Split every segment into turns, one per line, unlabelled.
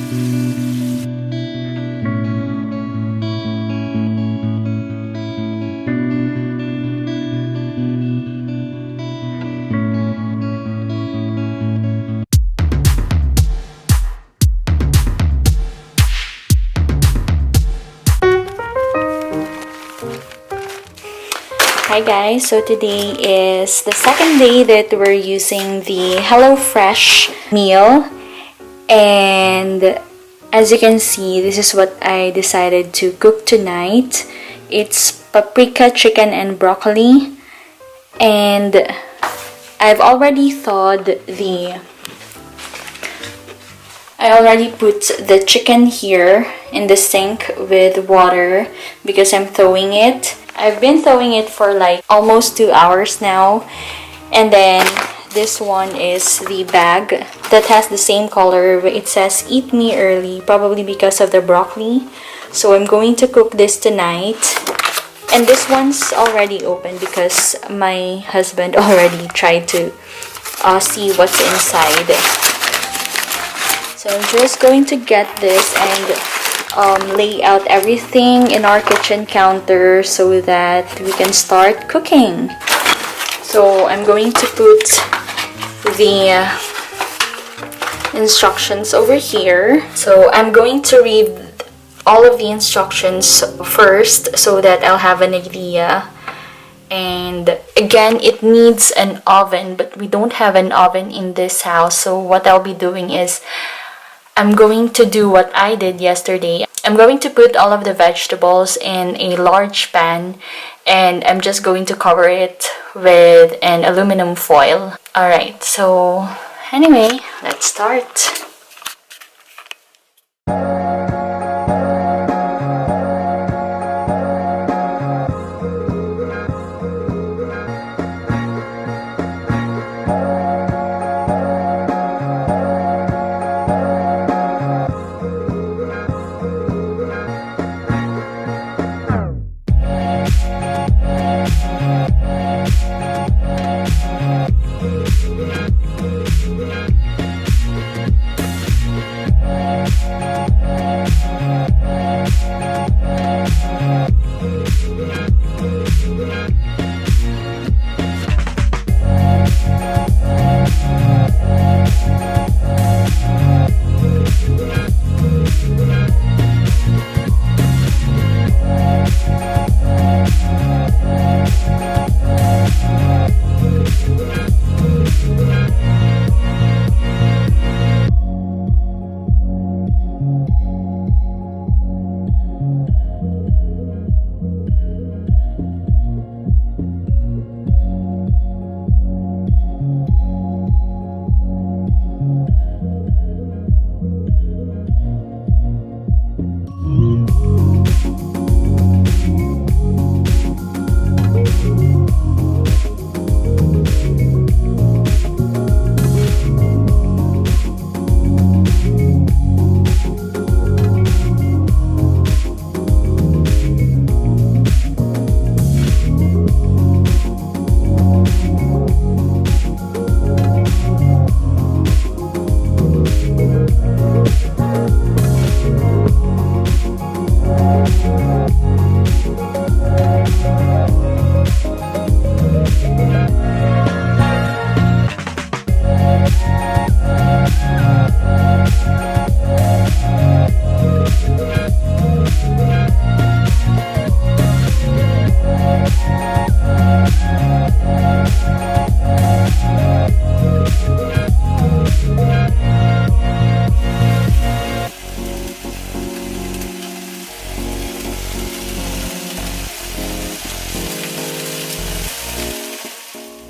Hi guys, so today is the second day that we're using the HelloFresh meal, and as you can see, this is what I decided to cook tonight. It's paprika, chicken, and broccoli, and I've already thawed I already put the chicken here in the sink with water because I'm thawing it. I've been thawing it for like almost 2 hours now. And then this one is the bag that has the same color. It says eat me early, probably because of the broccoli. So I'm going to cook this tonight. And this one's already open because my husband already tried to see what's inside. So I'm just going to get this and lay out everything in our kitchen counter so that we can start cooking. So I'm going to put the instructions over here. So I'm going to read all of the instructions first so that I'll have an idea. And again, it needs an oven, but we don't have an oven in this house. So what I'll be doing is I'm going to do what I did yesterday. I'm going to put all of the vegetables in a large pan, and I'm just going to cover it with an aluminum foil. Alright, so anyway, let's start.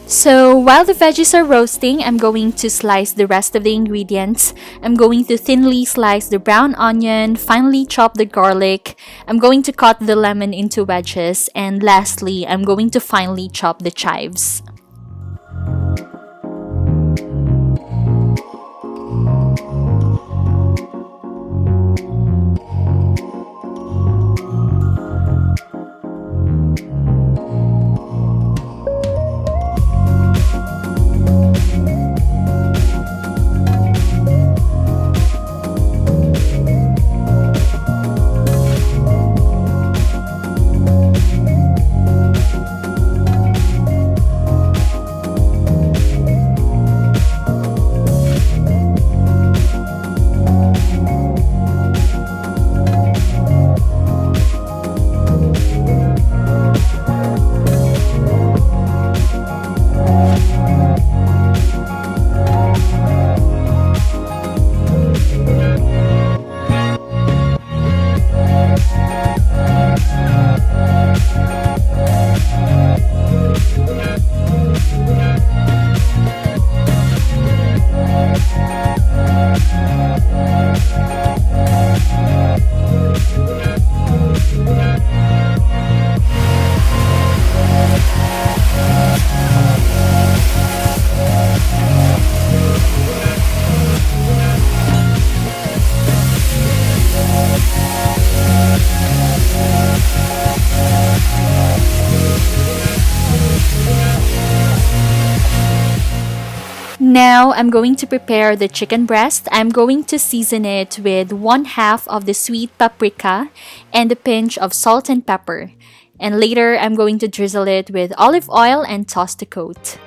So while the veggies are roasting, I'm going to slice the rest of the ingredients. I'm going to thinly slice the brown onion, finely chop the garlic. I'm going to cut the lemon into wedges, and lastly, I'm going to finely chop the chives. I'm going to prepare the chicken breast. I'm going to season it with 1/2 of the sweet paprika and a pinch of salt and pepper. And later, I'm going to drizzle it with olive oil and toss the coat.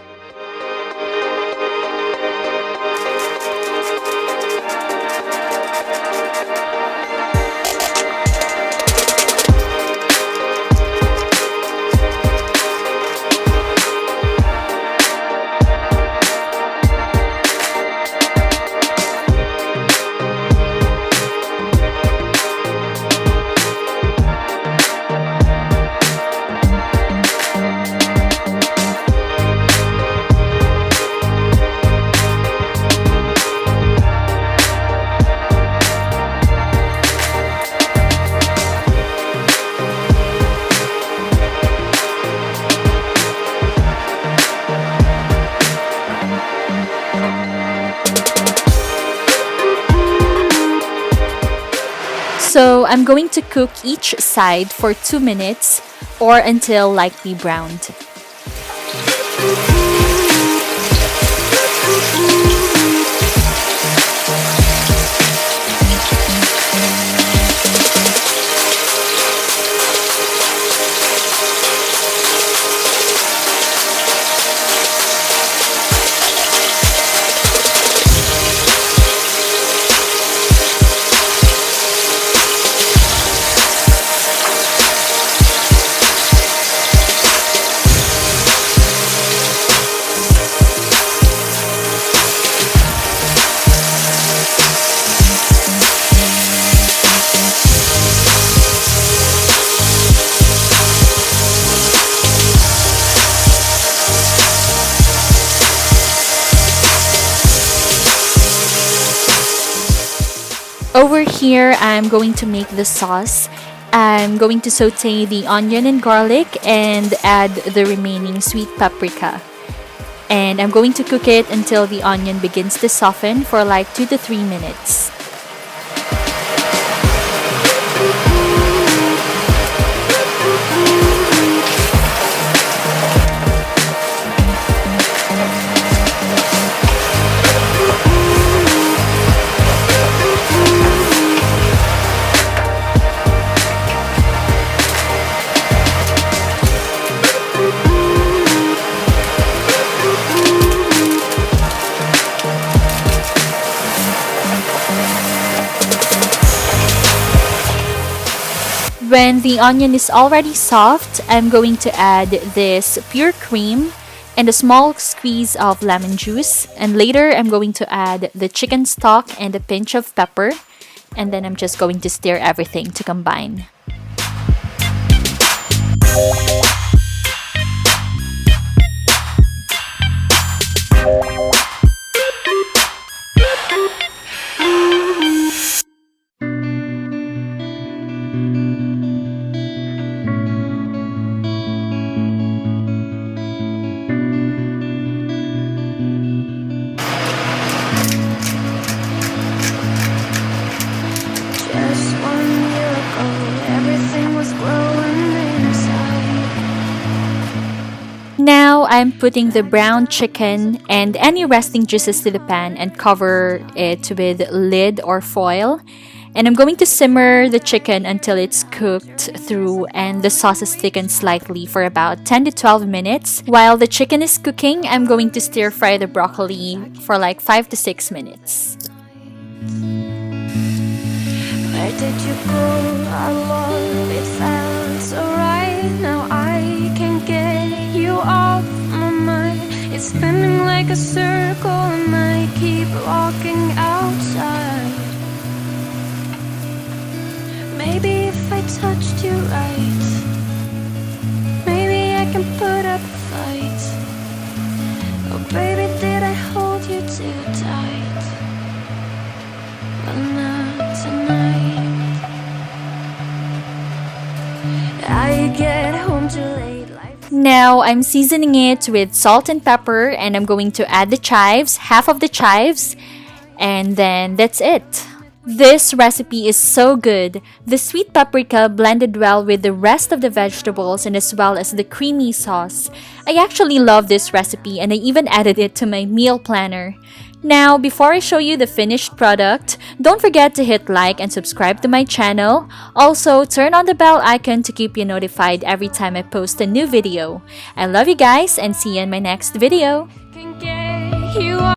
So I'm going to cook each side for 2 minutes or until lightly browned. Over here, I'm going to make the sauce. I'm going to saute the onion and garlic and add the remaining sweet paprika. And I'm going to cook it until the onion begins to soften for like 2 to 3 minutes. When the onion is already soft, I'm going to add this pure cream and a small squeeze of lemon juice. And later, I'm going to add the chicken stock and a pinch of pepper. And then I'm just going to stir everything to combine. Now I'm putting the brown chicken and any resting juices to the pan and cover it with lid or foil. And I'm going to simmer the chicken until it's cooked through and the sauces thicken slightly for about 10 to 12 minutes. While the chicken is cooking, I'm going to stir fry the broccoli for like 5 to 6 minutes.
Where did you go? Our love, it felt so right. Now I can't get you off my mind. It's spinning like a circle and I keep walking outside. Maybe if I touched you right, maybe I can put up a fight. Oh baby, did I hold you too tight? But not tonight. I get home too late.
Now I'm seasoning it with salt and pepper and I'm going to add the chives, half of the chives, and then that's it. This recipe is so good. The sweet paprika blended well with the rest of the vegetables and as well as the creamy sauce. I actually love this recipe and I even added it to my meal planner. Now, before I show you the finished product, don't forget to hit like and subscribe to my channel. Also, turn on the bell icon to keep you notified every time I post a new video. I love you guys and see you in my next video.
Can get you